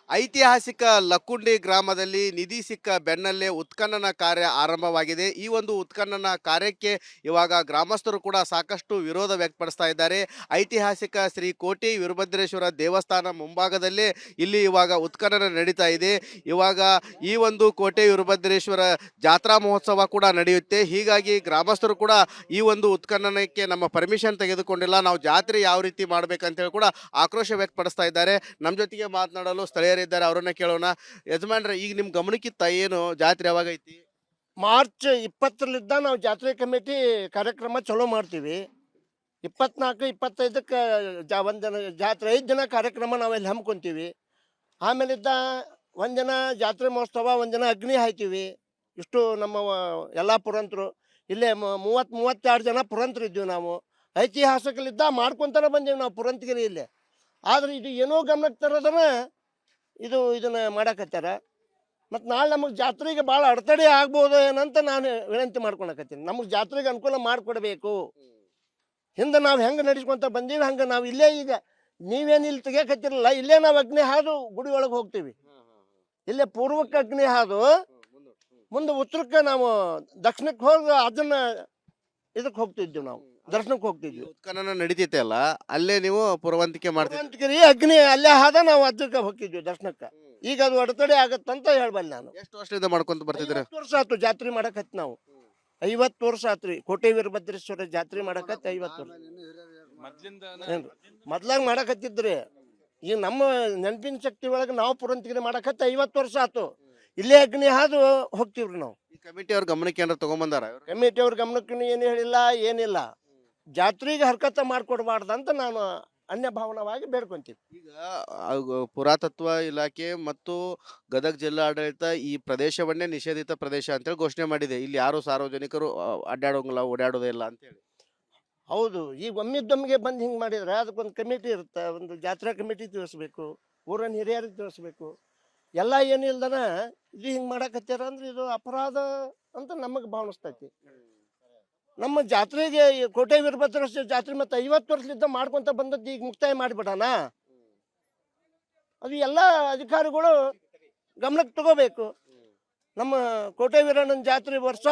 ಐತಿಹಾಸಿಕ ಲಕ್ಕುಂಡಿ ಗ್ರಾಮದಲ್ಲಿ ನಿಧಿ ಸಿಕ್ಕ ಬೆನ್ನಲ್ಲೇ ಉತ್ಖನನ ಕಾರ್ಯ ಆರಂಭವಾಗಿದೆ. ಈ ಒಂದು ಉತ್ಖನನ ಕಾರ್ಯಕ್ಕೆ ಇವಾಗ ಗ್ರಾಮಸ್ಥರು ಕೂಡ ಸಾಕಷ್ಟು ವಿರೋಧ ವ್ಯಕ್ತಪಡಿಸ್ತಾ ಇದ್ದಾರೆ. ಐತಿಹಾಸಿಕ ಶ್ರೀ ಕೋಟಿ ವೀರಭದ್ರೇಶ್ವರ ದೇವಸ್ಥಾನ ಮುಂಭಾಗದಲ್ಲೇ ಇಲ್ಲಿ ಇವಾಗ ಉತ್ಖನನ ನಡೀತಾ ಇದೆ. ಇವಾಗ ಈ ಒಂದು ಕೋಟೆ ವೀರಭದ್ರೇಶ್ವರ ಜಾತ್ರಾ ಮಹೋತ್ಸವ ಕೂಡ ನಡೆಯುತ್ತೆ. ಹೀಗಾಗಿ ಗ್ರಾಮಸ್ಥರು ಕೂಡ ಈ ಒಂದು ಉತ್ಖನನಕ್ಕೆ ನಮ್ಮ ಪರ್ಮಿಷನ್ ತೆಗೆದುಕೊಂಡಿಲ್ಲ, ನಾವು ಜಾತ್ರೆ ಯಾವ ರೀತಿ ಮಾಡ್ಬೇಕಂತೇಳಿ ಕೂಡ ಆಕ್ರೋಶ ವ್ಯಕ್ತಪಡಿಸ್ತಾ ಇದ್ದಾರೆ. ನಮ್ಮ ಜೊತೆಗೆ ಮಾತನಾಡಲು ಸ್ಥಳೀಯರಿದ್ದಾರೆ, ಅವರನ್ನ ಕೇಳೋಣ. ಯಜಮಾನ್ರೆ, ಈಗ ನಿಮ್ಮ ಗಮನಕ್ಕಿತ್ತ ಏನು ಜಾತ್ರೆ ಯಾವಾಗ ಐತಿ? ಮಾರ್ಚ್ 20ಲಿದ್ದ ನಾವು ಜಾತ್ರೆ ಕಮಿಟಿ ಕಾರ್ಯಕ್ರಮ ಚಲೋ ಮಾಡ್ತೀವಿ. 24, 25ಕ್ಕೆ ಒಂದಿನ ಜಾತ್ರೆ 5 ದಿನ ಕಾರ್ಯಕ್ರಮ ನಾವೆಲ್ಲಿ ಹಮ್ಮಿಕೊಂತೀವಿ. ಆಮೇಲಿದ್ದ ಒಂದಿನ ಜಾತ್ರೆ ಮಹೋತ್ಸವ, ಒಂದಿನ ಅಗ್ನಿ ಹಾಯ್ತೀವಿ. ಇಷ್ಟು ನಮ್ಮ ಎಲ್ಲ ಪುರಂತರು ಇಲ್ಲೇ 32 ಜನ ಪುರಂತರು ಇದ್ದೀವಿ ನಾವು. ಐತಿಹಾಸಿಕಲಿದ್ದ ಮಾಡ್ಕೊತಾನೆ ಬಂದೀವಿ ನಾವು ಪುರಂತಗಿರಿ ಇಲ್ಲೇ. ಆದ್ರೆ ಇದು ಏನೋ ಗಮನಕ್ಕೆ ತರೋದನ್ನ ಇದನ್ನ ಮಾಡಕತ್ತಾರ. ಮತ್ತು ನಾಳೆ ನಮಗೆ ಜಾತ್ರೆಗೆ ಭಾಳ ಅಡೆತಡೆ ಆಗ್ಬೋದು ಏನಂತ ನಾನು ವಿನಂತಿ ಮಾಡ್ಕೊಳಕತ್ತೀನಿ. ನಮಗೆ ಜಾತ್ರೆಗೆ ಅನುಕೂಲ ಮಾಡಿಕೊಡ್ಬೇಕು. ಹಿಂದೆ ನಾವು ಹೆಂಗೆ ನಡೆಸ್ಕೊತ ಬಂದೀವಿ ಹಂಗೆ ನಾವು ಇಲ್ಲೇ ಈಗ ನೀವೇನು ಇಲ್ಲಿ ತೆಗಿಯಕತ್ತಿರಲ್ಲ, ಇಲ್ಲೇ ನಾವು ಅಗ್ನಿ ಹಾದು ಗುಡಿ ಒಳಗೆ ಹೋಗ್ತೀವಿ. ಇಲ್ಲೇ ಪೂರ್ವಕ್ಕೆ ಅಗ್ನಿ ಹಾದು ಮುಂದೆ ಉತ್ತರಕ್ಕೆ ನಾವು ದಕ್ಷಿಣಕ್ಕೆ ಹೋಗಿ ಅದನ್ನ ಇದಕ್ಕೆ ಹೋಗ್ತಿದ್ವಿ, ನಾವು ದರ್ಶನಕ್ಕೆ ಹೋಗ್ತಿದ್ವಿ. ಉತ್ಖನನ ನಡೀತೈತೆ ಅಲ್ಲ, ಅಲ್ಲೇ ನೀವು ಪುರವಂತಿಕೆ ಮಾಡ್ತೀವಿ. ಪುರವಂತಿಗಿರಿ ಅಗ್ನಿ ಅಲ್ಲೇ ಹಾದ ನಾವು ಅದಕ್ಕೆ ಹೋಗ್ತಿದ್ವಿ ದರ್ಶನಕ್ಕೆ. ಈಗ ಅದು ಅಡೆತಡೆ ಆಗತ್ತಂತ ಹೇಳ್ಬಲ್ಲ ನಾನು. ಎಷ್ಟು ವರ್ಷದಿಂದ ಮಾಡ್ಕೊಂತ ಬರ್ತಿದ್ರೆ? 50 ವರ್ಷ ಆಯ್ತು ಜಾತ್ರೆ ಮಾಡಕತ್ ನಾವು. 50 ವರ್ಷ ಆತ್ರಿ ಕೋಟೆ ವೀರಭದ್ರೇಶ್ವರ ಜಾತ್ರೆ ಮಾಡಕತ್ 50 ವರ್ಷ. ಏನ್ರಿ ಮೊದ್ಲಾಗ ಮಾಡಕತ್ತಿದ್ರಿ. ಈಗ ನಮ್ಮ ನೆನಪಿನ ಶಕ್ತಿ ಒಳಗೆ ನಾವು ಪುರಂತಿಗಿರಿ ಮಾಡಕತ್ತ 50 ವರ್ಷ ಆಯ್ತು. ಇಲ್ಲೇ ಅಗ್ನಿ ಹಾದು ಹೋಗ್ತೀವ್ರಿ ನಾವು. ಈ ಕಮಿಟಿ ಅವ್ರ ಗಮನಕ್ಕೆ ಏನಾರ ತಗೊಂಬಂದಾರ? ಕಮಿಟಿ ಅವ್ರ ಗಮನಕ್ಕೂ ಏನು ಹೇಳಿಲ್ಲ, ಏನಿಲ್ಲ. ಜಾತ್ರೆಗೆ ಹರ್ಕತ ಮಾಡ್ಕೊಡ್ಬಾರ್ದಂತ ನಾನು ಅನ್ಯ ಭಾವನವಾಗಿ ಬೇಡ್ಕೊಂತೀವಿ. ಈಗ ಪುರಾತತ್ವ ಇಲಾಖೆ ಮತ್ತು ಗದಗ ಜಿಲ್ಲಾಡಳಿತ ಈ ಪ್ರದೇಶವನ್ನೇ ನಿಷೇಧಿತ ಪ್ರದೇಶ ಅಂತೇಳಿ ಘೋಷಣೆ ಮಾಡಿದೆ. ಇಲ್ಲಿ ಯಾರು ಸಾರ್ವಜನಿಕರು ಅಡ್ಡಾಡೋಂಗಿಲ್ಲ, ಓಡಾಡೋದೇ ಇಲ್ಲ ಅಂತೇಳಿ. ಹೌದು, ಈಗ ಒಮ್ಮಿದ್ದೊಮ್ಮಿಗೆ ಬಂದು ಹಿಂಗೆ ಮಾಡಿದ್ರೆ ಅದಕ್ಕೊಂದು ಕಮಿಟಿ ಇರುತ್ತೆ. ಒಂದು ಜಾತ್ರಾ ಕಮಿಟಿ ತಿಳಿಸ್ಬೇಕು, ಊರನ್ನ ಹಿರಿಯರಿಗೆ ತಿಳಿಸ್ಬೇಕು. ಎಲ್ಲ ಏನಿಲ್ದನ ಇದು ಹಿಂಗೆ ಮಾಡಕತ್ತಾರ ಅಂದ್ರೆ ಇದು ಅಪರಾಧ ಅಂತ ನಮಗೆ ಭಾವನಿಸ್ತೈತಿ. ನಮ್ಮ ಜಾತ್ರೆಗೆ ಕೋಟೆ ವೀರಭದ್ರೇಶ್ವರ ಜಾತ್ರೆ ಮತ್ತು 50 ವರ್ಷದಿಂದ ಮಾಡ್ಕೊಂತ ಬಂದದ್ದು ಈಗ ಮುಕ್ತಾಯ ಮಾಡಿಬಿಡೋಣ. ಅದು ಎಲ್ಲ ಅಧಿಕಾರಿಗಳು ಗಮನಕ್ಕೆ ತಗೋಬೇಕು. ನಮ್ಮ ಕೋಟೆ ವೀರಣ್ಣನ ಜಾತ್ರೆ ವರ್ಷ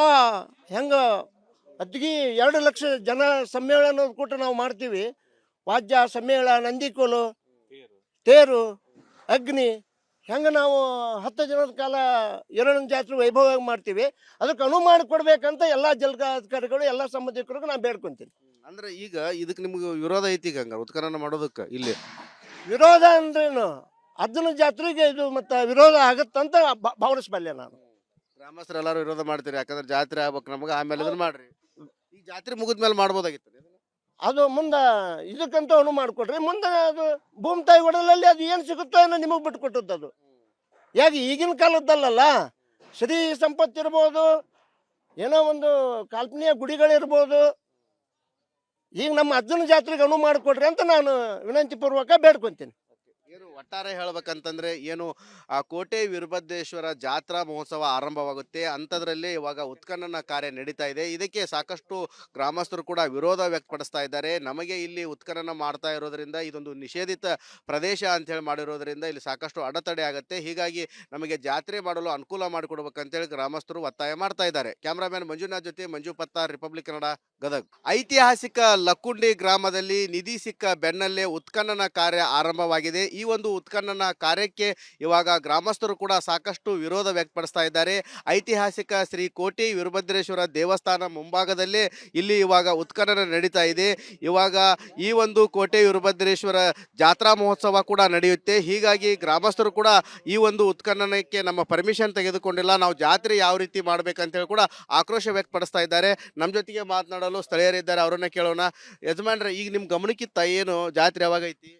ಹೆಂಗೆ ಅದ್ಗಿ 2 ಲಕ್ಷ ಜನ ಸಮ್ಮೇಳನ ಕೂಟ ನಾವು ಮಾಡ್ತೀವಿ. ವಾದ್ಯ ಸಮ್ಮೇಳನ, ನಂದಿಕೋಲು, ತೇರು, ಅಗ್ನಿ, ಹೆಂಗೆ ನಾವು 10 ದಿನದ ಕಾಲ ವೀರಣ್ಣನ ಜಾತ್ರೆ ವೈಭವವಾಗಿ ಮಾಡ್ತೀವಿ. ಅದಕ್ಕೆ ಅನುವು ಮಾಡಿಕೊಡ್ಬೇಕಂತ ಎಲ್ಲ ಜಿಲ್ಲಾಧಿಕಾರಿಗಳು ಎಲ್ಲ ಸಂಬಂಧಿಕರಿಗೂ ನಾನು ಬೇಡ್ಕೊಂತೀನಿ. ಅಂದ್ರೆ ಈಗ ಇದಕ್ಕೆ ನಿಮ್ಗೆ ವಿರೋಧ ಐತಿ ಹಂಗ ಉತ್ಖನನ ಮಾಡೋದಕ್ಕೆ? ಇಲ್ಲಿ ವಿರೋಧ ಅಂದ್ರೇನು, ಅದನ್ನ ಜಾತ್ರೆಗೆ ಇದು ಮತ್ತು ವಿರೋಧ ಆಗತ್ತಂತ ಭಾವನಿಸ್ಬಲ್ಲೆ ನಾನು. ಗ್ರಾಮಸ್ಥರು ಎಲ್ಲರೂ ವಿರೋಧ ಮಾಡ್ತೀರಿ, ಯಾಕಂದ್ರೆ ಜಾತ್ರೆ ಆಗ್ಬೇಕು ನಮಗೆ, ಆಮೇಲೆ ಇದನ್ನ ಮಾಡ್ರಿ. ಈ ಜಾತ್ರೆ ಮುಗಿದ್ಮೇಲೆ ಮಾಡ್ಬೋದಾಗಿತ್ತು. ಅದು ಮುಂದೆ ಇದಕ್ಕಂತ ಅನುವು ಮಾಡಿಕೊಡ್ರಿ. ಮುಂದೆ ಅದು ಭೂಮಿ ತಾಯಿ ಒಡಲಲ್ಲಿ ಅದು ಏನು ಸಿಗುತ್ತೋ ಏನೋ ನಿಮಗೆ ಬಿಟ್ಕೊಟ್ಟದ್ದು. ಅದು ಯಾಕೆ ಈಗಿನ ಕಾಲದ್ದಲ್ಲ, ಶ್ರೀ ಸಂಪತ್ತಿರ್ಬೋದು, ಏನೋ ಒಂದು ಕಾಲ್ಪನಿಕ ಗುಡಿಗಳಿರ್ಬೋದು. ಈಗ ನಮ್ಮ ಅಜ್ಜನ ಜಾತ್ರೆಗೆ ಅನುವು ಮಾಡಿಕೊಡ್ರಿ ಅಂತ ನಾನು ವಿನಂತಿ ಪೂರ್ವಕ ಬೇಡ್ಕೊತೀನಿ. ಏನು ಒಟ್ಟಾರೆ ಹೇಳ್ಬೇಕಂತಂದ್ರೆ ಏನು, ಆ ಕೋಟೆ ವೀರಭದ್ರೇಶ್ವರ ಜಾತ್ರಾ ಮಹೋತ್ಸವ ಆರಂಭವಾಗುತ್ತೆ, ಅಂಥದ್ರಲ್ಲಿ ಇವಾಗ ಉತ್ಖನನ ಕಾರ್ಯ ನಡೀತಾ ಇದೆ. ಇದಕ್ಕೆ ಸಾಕಷ್ಟು ಗ್ರಾಮಸ್ಥರು ಕೂಡ ವಿರೋಧ ವ್ಯಕ್ತಪಡಿಸ್ತಾ ಇದ್ದಾರೆ. ನಮಗೆ ಇಲ್ಲಿ ಉತ್ಖನನ ಮಾಡ್ತಾ ಇರೋದ್ರಿಂದ ಇದೊಂದು ನಿಷೇಧಿತ ಪ್ರದೇಶ ಅಂತ ಹೇಳಿ ಮಾಡಿರೋದ್ರಿಂದ ಇಲ್ಲಿ ಸಾಕಷ್ಟು ಅಡೆತಡೆ ಆಗುತ್ತೆ. ಹೀಗಾಗಿ ನಮಗೆ ಜಾತ್ರೆ ಮಾಡಲು ಅನುಕೂಲ ಮಾಡಿಕೊಡ್ಬೇಕಂತೇಳಿ ಗ್ರಾಮಸ್ಥರು ಒತ್ತಾಯ ಮಾಡ್ತಾ ಇದ್ದಾರೆ. ಕ್ಯಾಮ್ರಾಮ್ಯಾನ್ ಮಂಜುನಾಥ್ ಜೊತೆ ಮಂಜು ಪತ್ತಾರ್, ರಿಪಬ್ಲಿಕ್ ಕನ್ನಡ, ಗದಗ್. ಐತಿಹಾಸಿಕ ಲಕ್ಕುಂಡಿ ಗ್ರಾಮದಲ್ಲಿ ನಿಧಿ ಸಿಕ್ಕ ಬೆನ್ನಲ್ಲೇ ಉತ್ಖನನ ಕಾರ್ಯ ಆರಂಭವಾಗಿದೆ. ಈ ಒಂದು ಉತ್ಖನನ ಕಾರ್ಯಕ್ಕೆ ಇವಾಗ ಗ್ರಾಮಸ್ಥರು ಕೂಡ ಸಾಕಷ್ಟು ವಿರೋಧ ವ್ಯಕ್ತಪಡಿಸ್ತಾ ಇದ್ದಾರೆ. ಐತಿಹಾಸಿಕ ಶ್ರೀ ಕೋಟಿ ವೀರಭದ್ರೇಶ್ವರ ದೇವಸ್ಥಾನ ಮುಂಭಾಗದಲ್ಲೇ ಇಲ್ಲಿ ಇವಾಗ ಉತ್ಖನನ ನಡೀತಾ ಇದೆ. ಇವಾಗ ಈ ಒಂದು ಕೋಟೆ ವೀರಭದ್ರೇಶ್ವರ ಜಾತ್ರಾ ಮಹೋತ್ಸವ ಕೂಡ ನಡೆಯುತ್ತೆ. ಹೀಗಾಗಿ ಗ್ರಾಮಸ್ಥರು ಕೂಡ ಈ ಒಂದು ಉತ್ಖನನಕ್ಕೆ ನಮ್ಮ ಪರ್ಮಿಷನ್ ತೆಗೆದುಕೊಂಡಿಲ್ಲ, ನಾವು ಜಾತ್ರೆ ಯಾವ ರೀತಿ ಮಾಡ್ಬೇಕಂತೇಳಿ ಕೂಡ ಆಕ್ರೋಶ ವ್ಯಕ್ತಪಡಿಸ್ತಾ ಇದ್ದಾರೆ. ನಮ್ಮ ಜೊತೆಗೆ ಮಾತನಾಡಲು ಸ್ಥಳೀಯರಿದ್ದಾರೆ, ಅವರನ್ನ ಕೇಳೋಣ. ಯಜಮಾನ್ರೆ, ಈಗ ನಿಮ್ಮ ಗಮನಕ್ಕಿತ್ತ ಏನು ಜಾತ್ರೆ ಯಾವಾಗ ಐತಿ?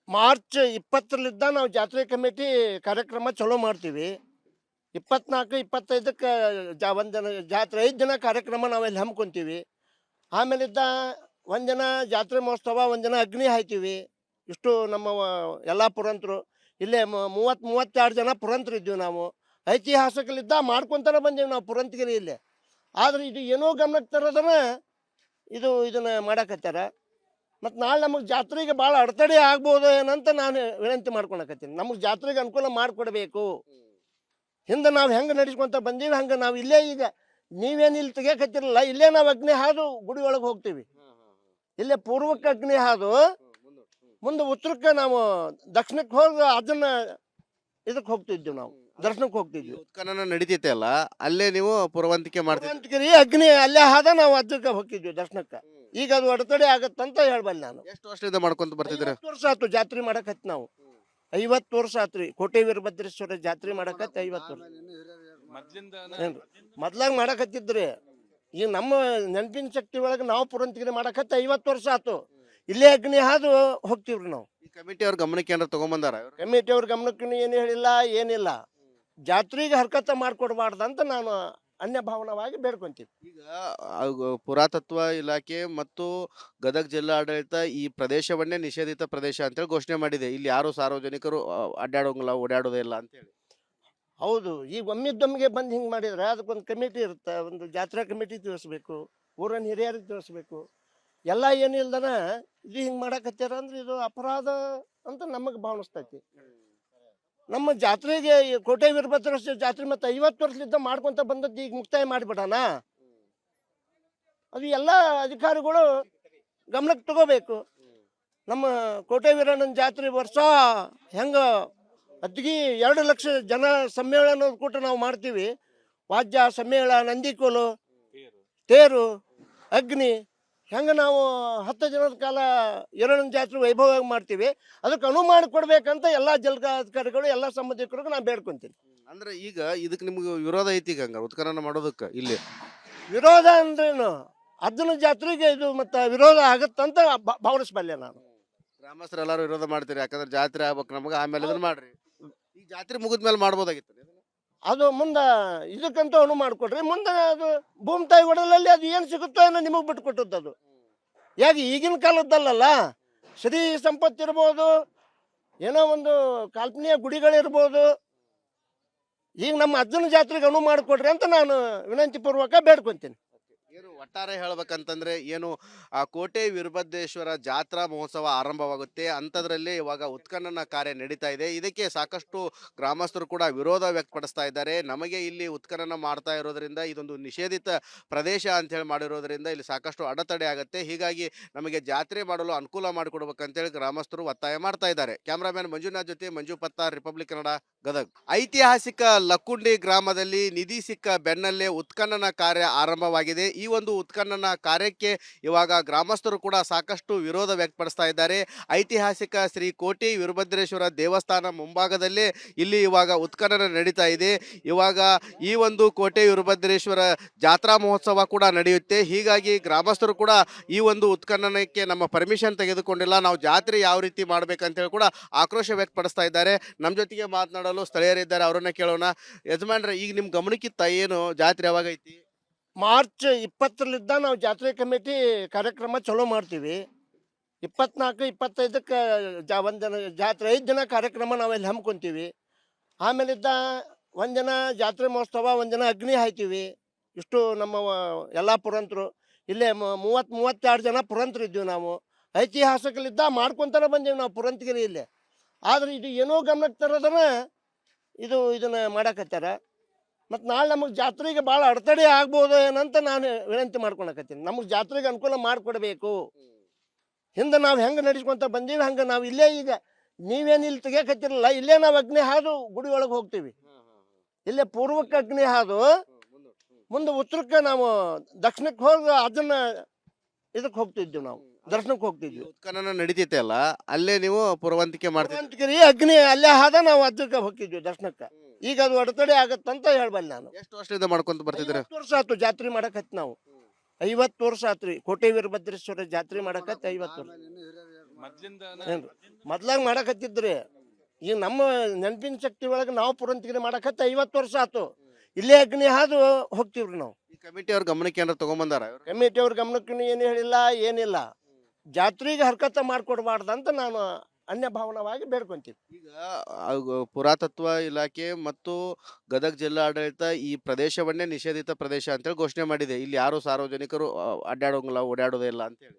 ಮಾರ್ಚ್ 20ಲಿದ್ದ ನಾವು ಜಾತ್ರೆ ಕಮಿಟಿ ಕಾರ್ಯಕ್ರಮ ಚಲೋ ಮಾಡ್ತೀವಿ. 24, 25ಕ್ಕೆ ಒಂದಿನ ಜಾತ್ರೆ 5 ದಿನ ಕಾರ್ಯಕ್ರಮ ನಾವೆಲ್ಲಿ ಹಮ್ಮಿಕೊಂತೀವಿ. ಆಮೇಲಿದ್ದ ಒಂದಿನ ಜಾತ್ರೆ ಮಹೋತ್ಸವ, ಒಂದಿನ ಅಗ್ನಿ ಹಾಯ್ತೀವಿ. ಇಷ್ಟು ನಮ್ಮ ಎಲ್ಲ ಪುರಂತರು ಇಲ್ಲೇ 32 ಜನ ಪುರಂತರು ಇದ್ದೀವಿ ನಾವು. ಐತಿಹಾಸಿಕಲಿದ್ದ ಮಾಡ್ಕೊತಾನೆ ಬಂದೀವಿ ನಾವು ಪುರಂತಗಿರಿ ಇಲ್ಲೇ. ಆದ್ರೆ ಇದು ಏನೋ ಗಮನಕ್ಕೆ ತರೋದನ್ನ ಇದನ್ನ ಮಾಡಕತ್ತಾರ. ಮತ್ತು ನಾಳೆ ನಮಗೆ ಜಾತ್ರೆಗೆ ಭಾಳ ಅಡೆತಡೆ ಆಗ್ಬೋದು ಏನಂತ ನಾನು ವಿನಂತಿ ಮಾಡ್ಕೊಳಕತ್ತೀನಿ. ನಮಗೆ ಜಾತ್ರೆಗೆ ಅನುಕೂಲ ಮಾಡಿಕೊಡ್ಬೇಕು. ಹಿಂದೆ ನಾವು ಹೆಂಗೆ ನಡೆಸ್ಕೊಂತ ಬಂದೀವಿ ಹಂಗೆ ನಾವು ಇಲ್ಲೇ ಈಗ ನೀವೇನು ಇಲ್ಲಿ ತೆಗಿಯಕತ್ತಿರಲ್ಲ, ಇಲ್ಲೇ ನಾವು ಅಗ್ನಿ ಹಾದು ಗುಡಿ ಒಳಗೆ ಹೋಗ್ತೀವಿ. ಇಲ್ಲೇ ಪೂರ್ವಕ್ಕೆ ಅಗ್ನಿ ಹಾದು ಮುಂದೆ ಉತ್ತರಕ್ಕೆ ನಾವು ದಕ್ಷಿಣಕ್ಕೆ ಹೋಗಿ ಅದನ್ನ ಇದಕ್ಕೆ ಹೋಗ್ತಿದ್ವಿ, ನಾವು ದರ್ಶನಕ್ಕೆ ಹೋಗ್ತಿದ್ವಿ. ಉತ್ಖನನ ನಡೀತೈತೆ ಅಲ್ಲ, ಅಲ್ಲೇ ನೀವು ಪುರವಂತಿಕೆ ಮಾಡ್ತೀವಿ. ಪೂರ್ವಂತಿಗಿರಿ ಅಗ್ನಿ ಅಲ್ಲೇ ಹಾದ ನಾವು ಅದಕ್ಕೆ ಹೋಗ್ತಿದ್ವಿ ದರ್ಶನಕ್ಕೆ. ಈಗ ಅದು ಅಡೆತಡೆ ಆಗತ್ತಂತ ಹೇಳ್ಬಲ್ಲೆ ನಾನು. ಎಷ್ಟು ವರ್ಷದಿಂದ ಮಾಡ್ಕೊಂತ ಬರ್ತಿದ್ರೆ? 50 ವರ್ಷ ಆಯ್ತು ಜಾತ್ರೆ ಮಾಡಕತ್ತಿ ನಾವು. 50 ವರ್ಷ ಆತ್ರಿ ಕೋಟೆ ವೀರಭದ್ರೇಶ್ವರ ಜಾತ್ರೆ ಮಾಡಕತ್ತಿ 50 ವರ್ಷ. ಏನ್ರಿ ಮೊದ್ಲಾಗ ಮಾಡಕತ್ತಿದ್ರಿ. ಈಗ ನಮ್ಮ ನೆನಪಿನ ಶಕ್ತಿ ಒಳಗೆ ನಾವು ಪುರಂತಿಗಿರಿ ಮಾಡಕತ್ತಿ 50 ವರ್ಷ ಆತು. ಇಲ್ಲೇ ಅಗ್ನಿ ಹಾದು ಹೋಗ್ತೀವ್ರಿ ನಾವು. ಈ ಕಮಿಟಿ ಅವ್ರ ಗಮನಕ್ಕೆ ಏನಾರ ತಗೊಂಬಂದಾರ? ಕಮಿಟಿ ಅವ್ರ ಗಮನಕ್ಕೂ ಏನು ಹೇಳಿಲ್ಲ, ಏನಿಲ್ಲ. ಜಾತ್ರೆಗೆ ಹರ್ಕತ ಮಾಡ್ಕೊಡ್ಬಾರ್ದಂತ ನಾನು ಅನ್ಯ ಭಾವನವಾಗಿ ಬೇಡ್ಕೊಂತೀವಿ. ಈಗ ಪುರಾತತ್ವ ಇಲಾಖೆ ಮತ್ತು ಗದಗ ಜಿಲ್ಲಾಡಳಿತ ಈ ಪ್ರದೇಶವನ್ನೇ ನಿಷೇಧಿತ ಪ್ರದೇಶ ಅಂತೇಳಿ ಘೋಷಣೆ ಮಾಡಿದೆ. ಇಲ್ಲಿ ಯಾರು ಸಾರ್ವಜನಿಕರು ಅಡ್ಡಾಡೋಂಗಿಲ್ಲ, ಓಡಾಡೋದೇ ಇಲ್ಲ ಅಂತೇಳಿ. ಹೌದು, ಈಗ ಒಮ್ಮಿದ್ದೊಮ್ಮಿಗೆ ಬಂದು ಹಿಂಗೆ ಮಾಡಿದ್ರೆ ಅದಕ್ಕೊಂದು ಕಮಿಟಿ ಇರುತ್ತೆ. ಒಂದು ಜಾತ್ರಾ ಕಮಿಟಿ ತಿಳಿಸ್ಬೇಕು, ಊರನ್ನ ಹಿರಿಯರಿಗೆ ತಿಳಿಸ್ಬೇಕು. ಎಲ್ಲ ಏನಿಲ್ದನ ಇದು ಹಿಂಗೆ ಮಾಡಕತ್ಯಾರ ಅಂದ್ರೆ ಇದು ಅಪರಾಧ ಅಂತ ನಮಗೆ ಭಾವನಿಸ್ತೈತಿ. ನಮ್ಮ ಜಾತ್ರೆಗೆ ಈ ಕೋಟೆ ವೀರಭದ್ರೇಶ್ವರ ಜಾತ್ರೆ ಮತ್ತು 50 ವರ್ಷದಿಂದ ಮಾಡ್ಕೊಂತ ಬಂದದ್ದು ಈಗ ಮುಕ್ತಾಯ ಮಾಡಿಬಿಡೋಣ. ಅದು ಎಲ್ಲ ಅಧಿಕಾರಿಗಳು ಗಮನಕ್ಕೆ ತಗೋಬೇಕು. ನಮ್ಮ ಕೋಟೆ ವೀರಣ್ಣನ ಜಾತ್ರೆ ವರ್ಷ ಹೆಂಗೆ ಅದ್ಗಿ 2 ಲಕ್ಷ ಜನ ಸಮ್ಮೇಳನ ಕೂಟ ನಾವು ಮಾಡ್ತೀವಿ. ವಾದ್ಯ ಸಮ್ಮೇಳ, ನಂದಿಕೋಲು, ತೇರು, ಅಗ್ನಿ ಹೆಂಗೆ ನಾವು 10 ದಿನದ ಕಾಲ ಎರಡನೇ ಜಾತ್ರೆ ವೈಭವವಾಗಿ ಮಾಡ್ತೀವಿ. ಅದಕ್ಕೆ ಅನುವು ಮಾಡಿಕೊಡ್ಬೇಕಂತ ಎಲ್ಲ ಜಿಲ್ಲಾಧಿಕಾರಿಗಳು ಎಲ್ಲ ಸಂಬಂಧಿಕರಿಗೂ ನಾನು ಬೇಡ್ಕೊಂತೀನಿ. ಅಂದ್ರೆ ಈಗ ಇದಕ್ಕೆ ನಿಮ್ಗೆ ವಿರೋಧ ಐತಿ ಈಗ ಹಂಗಾರೆ ಉತ್ಖನನ ಮಾಡೋದಕ್ಕೆ? ಇಲ್ಲಿ ವಿರೋಧ ಅಂದ್ರೇನು, ಅದನ್ನ ಜಾತ್ರೆಗೆ ಇದು ಮತ್ತು ವಿರೋಧ ಆಗತ್ತಂತ ಭಾವನಿಸ್ಬಲ್ಲೆ ನಾನು. ಗ್ರಾಮಸ್ಥರು ಎಲ್ಲರೂ ವಿರೋಧ ಮಾಡ್ತೀರಿ, ಯಾಕಂದ್ರೆ ಜಾತ್ರೆ ಆಗ್ಬೇಕು ನಮಗೆ, ಆಮೇಲೆ ಇದನ್ನ ಮಾಡ್ರಿ. ಈ ಜಾತ್ರೆ ಮುಗಿದ್ಮೇಲೆ ಮಾಡ್ಬೋದಾಗಿತ್ತು. ಅದು ಮುಂದೆ ಇದಕ್ಕಂತ ಅನುವು ಮಾಡಿಕೊಡ್ರಿ. ಮುಂದೆ ಅದು ಭೂಮಿ ತಾಯಿ ಒಡಲಲ್ಲಿ ಅದು ಏನು ಸಿಗುತ್ತೋ ಏನೋ ನಿಮಗೆ ಬಿಟ್ಟು ಕೊಟ್ಟದ್ದು. ಅದು ಯಾಕೆ ಈಗಿನ ಕಾಲದ್ದಲ್ಲ, ಶ್ರೀ ಸಂಪತ್ತಿರ್ಬೋದು, ಏನೋ ಒಂದು ಕಾಲ್ಪನಿಕ ಗುಡಿಗಳಿರ್ಬೋದು. ಈಗ ನಮ್ಮ ಅಜ್ಜನ ಜಾತ್ರೆಗೆ ಅನುವು ಮಾಡಿಕೊಡ್ರಿ ಅಂತ ನಾನು ವಿನಂತಿ ಪೂರ್ವಕ ಬೇಡ್ಕೊತೀನಿ. ಏನು ಒಟ್ಟಾರೆ ಹೇಳ್ಬೇಕಂತಂದ್ರೆ ಏನು ಕೋಟೆ ವೀರಭದ್ರೇಶ್ವರ ಜಾತ್ರಾ ಮಹೋತ್ಸವ ಆರಂಭವಾಗುತ್ತೆ, ಅಂಥದ್ರಲ್ಲಿ ಇವಾಗ ಉತ್ಖನನ ಕಾರ್ಯ ನಡೀತಾ ಇದೆ. ಇದಕ್ಕೆ ಸಾಕಷ್ಟು ಗ್ರಾಮಸ್ಥರು ಕೂಡ ವಿರೋಧ ವ್ಯಕ್ತಪಡಿಸ್ತಾ ಇದ್ದಾರೆ. ನಮಗೆ ಇಲ್ಲಿ ಉತ್ಖನನ ಮಾಡ್ತಾ ಇರೋದ್ರಿಂದ ಇದೊಂದು ನಿಷೇಧಿತ ಪ್ರದೇಶ ಅಂತ ಹೇಳಿ ಮಾಡಿರೋದ್ರಿಂದ ಇಲ್ಲಿ ಸಾಕಷ್ಟು ಅಡೆತಡೆ ಆಗುತ್ತೆ. ಹೀಗಾಗಿ ನಮಗೆ ಜಾತ್ರೆ ಮಾಡಲು ಅನುಕೂಲ ಮಾಡಿಕೊಡ್ಬೇಕಂತೇಳಿ ಗ್ರಾಮಸ್ಥರು ಒತ್ತಾಯ ಮಾಡ್ತಾ ಇದ್ದಾರೆ. ಕ್ಯಾಮ್ರಾಮ್ಯಾನ್ ಮಂಜುನಾಥ್ ಜೊತೆ ಮಂಜು ಪತ್ತಾರ್, ರಿಪಬ್ಲಿಕ್ ಕನ್ನಡ, ಗದಗ್. ಐತಿಹಾಸಿಕ ಲಕ್ಕುಂಡಿ ಗ್ರಾಮದಲ್ಲಿ ನಿಧಿ ಸಿಕ್ಕ ಬೆನ್ನಲ್ಲೇ ಉತ್ಖನನ ಕಾರ್ಯ ಆರಂಭವಾಗಿದೆ. ಈ ಒಂದು ಉತ್ಖನನ ಕಾರ್ಯಕ್ಕೆ ಇವಾಗ ಗ್ರಾಮಸ್ಥರು ಕೂಡ ಸಾಕಷ್ಟು ವಿರೋಧ ವ್ಯಕ್ತಪಡಿಸ್ತಾ ಇದ್ದಾರೆ. ಐತಿಹಾಸಿಕ ಶ್ರೀ ಕೋಟೆ ವೀರಭದ್ರೇಶ್ವರ ದೇವಸ್ಥಾನ ಮುಂಭಾಗದಲ್ಲೇ ಇಲ್ಲಿ ಇವಾಗ ಉತ್ಖನನ ನಡೀತಾ ಇದೆ. ಇವಾಗ ಈ ಒಂದು ಕೋಟೆ ವೀರಭದ್ರೇಶ್ವರ ಜಾತ್ರಾ ಮಹೋತ್ಸವ ಕೂಡ ನಡೆಯುತ್ತೆ. ಹೀಗಾಗಿ ಗ್ರಾಮಸ್ಥರು ಕೂಡ ಈ ಒಂದು ಉತ್ಖನನಕ್ಕೆ ನಮ್ಮ ಪರ್ಮಿಷನ್ ತೆಗೆದುಕೊಂಡಿಲ್ಲ, ನಾವು ಜಾತ್ರೆ ಯಾವ ರೀತಿ ಮಾಡ್ಬೇಕಂತೇಳಿ ಕೂಡ ಆಕ್ರೋಶ ವ್ಯಕ್ತಪಡಿಸ್ತಾ ಇದ್ದಾರೆ. ನಮ್ಮ ಜೊತೆಗೆ ಮಾತನಾಡಲು ಸ್ಥಳೀಯರಿದ್ದಾರೆ, ಅವರನ್ನ ಕೇಳೋಣ. ಯಜಮಾನ್ರೆ, ಈಗ ನಿಮ್ಮ ಗಮನಕ್ಕಿತ್ತ ಏನು ಜಾತ್ರೆ ಯಾವಾಗ ಐತಿ? ಮಾರ್ಚ್ 20 ನಾವು ಜಾತ್ರೆ ಕಮಿಟಿ ಕಾರ್ಯಕ್ರಮ ಚಲೋ ಮಾಡ್ತೀವಿ. 24, 25ಕ್ಕೆ ಒಂದಿನ ಜಾತ್ರೆ 5 ದಿನ ಕಾರ್ಯಕ್ರಮ ನಾವೆಲ್ಲಿ ಹಮ್ಮಿಕೊಂತೀವಿ. ಆಮೇಲಿದ್ದ ಒಂದಿನ ಜಾತ್ರೆ ಮಹೋತ್ಸವ, ಒಂದಿನ ಅಗ್ನಿ ಹಾಯ್ತೀವಿ. ಇಷ್ಟು ನಮ್ಮ ಎಲ್ಲ ಪುರಂತರು ಇಲ್ಲೇ 32 ಜನ ಪುರಂತರು ಇದ್ದೀವಿ ನಾವು. ಐತಿಹಾಸಿಕಲಿದ್ದ ಮಾಡ್ಕೊತಾನೆ ಬಂದೀವಿ ನಾವು ಪುರಂತಗಿರಿ ಇಲ್ಲೇ. ಆದ್ರೆ ಇದು ಏನೋ ಗಮನಕ್ಕೆ ತರೋದನ್ನ ಇದನ್ನ ಮಾಡಕತ್ತಾರ. ಮತ್ತು ನಾಳೆ ನಮಗೆ ಜಾತ್ರೆಗೆ ಭಾಳ ಅಡೆತಡೆ ಆಗ್ಬೋದು ಏನಂತ ನಾನು ವಿನಂತಿ ಮಾಡ್ಕೊಳಕತ್ತೀನಿ. ನಮಗೆ ಜಾತ್ರೆಗೆ ಅನುಕೂಲ ಮಾಡಿಕೊಡ್ಬೇಕು. ಹಿಂದೆ ನಾವು ಹೆಂಗೆ ನಡೆಸ್ಕೊಂತ ಬಂದೀವಿ ಹಂಗೆ ನಾವು ಇಲ್ಲೇ ಈಗ ನೀವೇನು ಇಲ್ಲಿ ತೆಗಿಯಕತ್ತಿರಲ್ಲ, ಇಲ್ಲೇ ನಾವು ಅಗ್ನಿ ಹಾದು ಗುಡಿ ಒಳಗೆ ಹೋಗ್ತೀವಿ. ಇಲ್ಲೇ ಪೂರ್ವಕ್ಕೆ ಅಗ್ನಿ ಹಾದು ಮುಂದೆ ಉತ್ತರಕ್ಕೆ ನಾವು ದಕ್ಷಿಣಕ್ಕೆ ಹೋಗಿ ಅದನ್ನ ಇದಕ್ಕೆ ಹೋಗ್ತಿದ್ವಿ, ನಾವು ದರ್ಶನಕ್ಕೆ ಹೋಗ್ತಿದ್ವಿ. ಉತ್ಖನನ ನಡೀತೈತೆ ಅಲ್ಲ, ಅಲ್ಲೇ ನೀವು ಪುರವಂತಿಕೆ ಮಾಡ್ತೀವಿ. ಪೂರ್ವಂತಿಗಿರಿ ಅಗ್ನಿ ಅಲ್ಲೇ ಹಾದ ನಾವು ಅದಕ್ಕೆ ಹೋಗ್ತಿದ್ವಿ ದರ್ಶನಕ್ಕೆ. ಈಗ ಅದು ಅಡೆತಡೆ ಆಗತ್ತಂತ ಹೇಳ್ಬಲ್ಲೆ ನಾನು. ಎಷ್ಟು ವರ್ಷದಿಂದ ಮಾಡ್ಕೊಂತ ಬರ್ತಿದ್ರೆ? 50 ವರ್ಷ ಆಯ್ತು ಜಾತ್ರೆ ಮಾಡಕತ್ತಿ ನಾವು. 50 ವರ್ಷ ಆತ್ರಿ ಕೋಟೆ ವೀರಭದ್ರೇಶ್ವರ ಜಾತ್ರೆ ಮಾಡಕತ್ತಿ 50 ವರ್ಷ. ಏನ್ರಿ ಮೊದ್ಲಾಗ ಮಾಡಕತ್ತಿದ್ರಿ. ಈಗ ನಮ್ಮ ನೆನಪಿನ ಶಕ್ತಿ ಒಳಗೆ ನಾವು ಪುರಂತಿಗಿರಿ ಮಾಡಕತ್ತಿ 50 ವರ್ಷ ಆತು. ಇಲ್ಲೇ ಅಗ್ನಿ ಹಾದು ಹೋಗ್ತೀವ್ರಿ ನಾವು. ಈ ಕಮಿಟಿ ಅವ್ರ ಗಮನಕ್ಕೆ ಏನಾರ ತಗೊಂಬಂದಾರ? ಕಮಿಟಿ ಅವ್ರ ಗಮನಕ್ಕೂ ಏನು ಹೇಳಿಲ್ಲ, ಏನಿಲ್ಲ. ಜಾತ್ರೆಗೆ ಹರ್ಕತ ಮಾಡ್ಕೊಡ್ಬಾರ್ದಂತ ನಾನು ಅನ್ಯ ಭಾವನವಾಗಿ ಬೇಡ್ಕೊಂತೀವಿ. ಈಗ ಪುರಾತತ್ವ ಇಲಾಖೆ ಮತ್ತು ಗದಗ ಜಿಲ್ಲಾಡಳಿತ ಈ ಪ್ರದೇಶವನ್ನೇ ನಿಷೇಧಿತ ಪ್ರದೇಶ ಅಂತೇಳಿ ಘೋಷಣೆ ಮಾಡಿದೆ. ಇಲ್ಲಿ ಯಾರು ಸಾರ್ವಜನಿಕರು ಅಡ್ಡಾಡೋಂಗಿಲ್ಲ, ಓಡಾಡೋದೇ ಇಲ್ಲ ಅಂತೇಳಿ.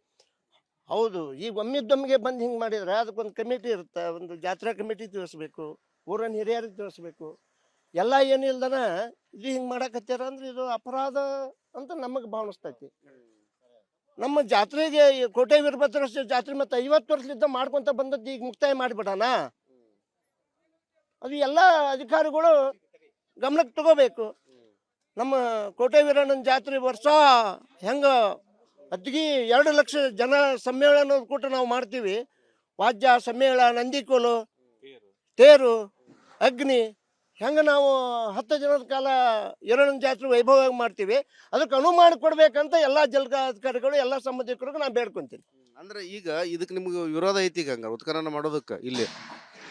ಹೌದು, ಈಗ ಒಮ್ಮಿದ್ದೊಮ್ಮಿಗೆ ಬಂದು ಹಿಂಗೆ ಮಾಡಿದ್ರೆ ಅದಕ್ಕೊಂದು ಕಮಿಟಿ ಇರುತ್ತೆ, ಒಂದು ಜಾತ್ರಾ ಕಮಿಟಿ ತಿಳಿಸ್ಬೇಕು, ಊರನ್ನ ಹಿರಿಯರಿಗೆ ತಿಳಿಸ್ಬೇಕು. ಎಲ್ಲ ಏನಿಲ್ದನ ಇದು ಹಿಂಗೆ ಮಾಡಕತ್ಯಾರ ಅಂದ್ರೆ ಇದು ಅಪರಾಧ ಅಂತ ನಮಗೆ ಭಾವನಿಸ್ತೈತಿ. ನಮ್ಮ ಜಾತ್ರೆಗೆ ಈ ಕೋಟೆ ವೀರಭದ್ರೇಶ್ವರ ಜಾತ್ರೆ ಮತ್ತು 50 ವರ್ಷದಿಂದ ಮಾಡ್ಕೊಂತ ಬಂದದ್ದು ಈಗ ಮುಕ್ತಾಯ ಮಾಡಿಬಿಡೋಣ. ಅದು ಎಲ್ಲ ಅಧಿಕಾರಿಗಳು ಗಮನಕ್ಕೆ ತಗೋಬೇಕು. ನಮ್ಮ ಕೋಟೆ ವೀರಣ್ಣನ ಜಾತ್ರೆ ವರ್ಷ ಹೆಂಗೆ ಅದ್ಗಿ 2 ಲಕ್ಷ ಜನ ಸಮ್ಮೇಳನ ಕೂಟ ನಾವು ಮಾಡ್ತೀವಿ. ವಾದ್ಯ ಸಮ್ಮೇಳ, ನಂದಿಕೋಲು, ತೇರು, ಅಗ್ನಿ, ಹೆಂಗೆ ನಾವು 10 ದಿನದ ಕಾಲ ವೀರಣ್ಣನ ಜಾತ್ರೆ ವೈಭವವಾಗಿ ಮಾಡ್ತೀವಿ. ಅದಕ್ಕೆ ಅನುವು ಮಾಡಿಕೊಡ್ಬೇಕಂತ ಎಲ್ಲ ಜಿಲ್ಲಾಧಿಕಾರಿಗಳು ಎಲ್ಲ ಸಂಬಂಧಿಕರಿಗೂ ನಾನು ಬೇಡ್ಕೊಂತೀನಿ. ಅಂದ್ರೆ ಈಗ ಇದಕ್ಕೆ ನಿಮ್ಗೆ ವಿರೋಧ ಐತಿ ಈಗ ಹಂಗಾರೆ ಉತ್ಖನನ ಮಾಡೋದಕ್ಕೆ ಇಲ್ಲಿ?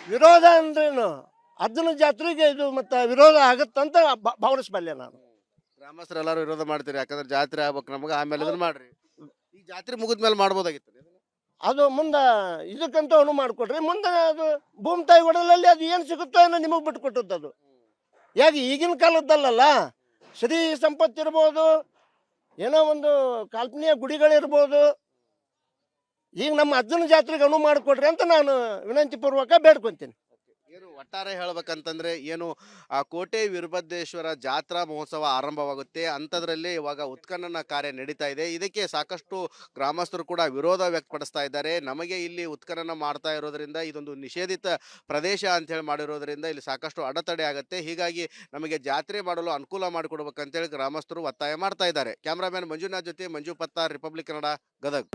ವಿರೋಧ ಅಂದ್ರೇನು, ಅದನ್ನ ಜಾತ್ರೆಗೆ ಇದು ಮತ್ತು ವಿರೋಧ ಆಗತ್ತಂತ ಭಾವನಿಸಬಲ್ಲೆ ನಾನು. ಗ್ರಾಮಸ್ಥರೆಲ್ಲರೂ ವಿರೋಧ ಮಾಡ್ತೀರಿ, ಯಾಕಂದ್ರೆ ಜಾತ್ರೆ ಆಗ್ಬೇಕು ನಮಗೆ, ಆಮೇಲೆ ಇದನ್ನ ಮಾಡ್ರಿ. ಈ ಜಾತ್ರೆ ಮುಗಿದ್ಮೇಲೆ ಮಾಡ್ಬೋದಾಗಿತ್ತು ಇದನ್ನ. ಅದು ಮುಂದೆ ಇದಕ್ಕಂತೂ ಅನುವು ಮಾಡಿಕೊಡ್ರಿ. ಮುಂದೆ ಅದು ಭೂಮಿ ತಾಯಿ ಒಡಲಲ್ಲಿ ಅದು ಏನು ಸಿಗುತ್ತೋ ಏನೋ ನಿಮಗೆ ಬಿಟ್ಟು ಕೊಟ್ಟದ್ದು. ಅದು ಯಾಕೆ ಈಗಿನ ಕಾಲದ್ದಲ್ಲ, ಶ್ರೀ ಸಂಪತ್ತಿರ್ಬೋದು, ಏನೋ ಒಂದು ಕಾಲ್ಪನಿಕ ಗುಡಿಗಳಿರ್ಬೋದು. ಈಗ ನಮ್ಮ ಅಜ್ಜನ ಜಾತ್ರೆಗೆ ಅನುವು ಮಾಡಿಕೊಡ್ರಿ ಅಂತ ನಾನು ವಿನಂತಿ ಪೂರ್ವಕ ಬೇಡ್ಕೊಂತೀನಿ. ಏನು ಒಟ್ಟಾರೆ ಹೇಳ್ಬೇಕಂತಂದ್ರೆ ಏನು ಕೋಟೆ ವೀರಭದ್ರೇಶ್ವರ ಜಾತ್ರಾ ಮಹೋತ್ಸವ ಆರಂಭವಾಗುತ್ತೆ, ಅಂಥದ್ರಲ್ಲಿ ಇವಾಗ ಉತ್ಖನನ ಕಾರ್ಯ ನಡೀತಾ ಇದೆ. ಇದಕ್ಕೆ ಸಾಕಷ್ಟು ಗ್ರಾಮಸ್ಥರು ಕೂಡ ವಿರೋಧ ವ್ಯಕ್ತಪಡಿಸ್ತಾ ಇದ್ದಾರೆ. ನಮಗೆ ಇಲ್ಲಿ ಉತ್ಖನನ ಮಾಡ್ತಾ ಇರೋದ್ರಿಂದ ಇದೊಂದು ನಿಷೇಧಿತ ಪ್ರದೇಶ ಅಂತ ಹೇಳಿ ಮಾಡಿರೋದ್ರಿಂದ ಇಲ್ಲಿ ಸಾಕಷ್ಟು ಅಡೆತಡೆ ಆಗುತ್ತೆ, ಹೀಗಾಗಿ ನಮಗೆ ಜಾತ್ರೆ ಮಾಡಲು ಅನುಕೂಲ ಮಾಡಿಕೊಡ್ಬೇಕಂತೇಳಿ ಗ್ರಾಮಸ್ಥರು ಒತ್ತಾಯ ಮಾಡ್ತಾ ಇದ್ದಾರೆ. ಕ್ಯಾಮ್ರಾಮ್ಯಾನ್ ಮಂಜುನಾಥ್ ಜೊತೆ ಮಂಜು ಪತ್ತಾರ್, ರಿಪಬ್ಲಿಕ್ ಕನ್ನಡ, ಗದಗ್.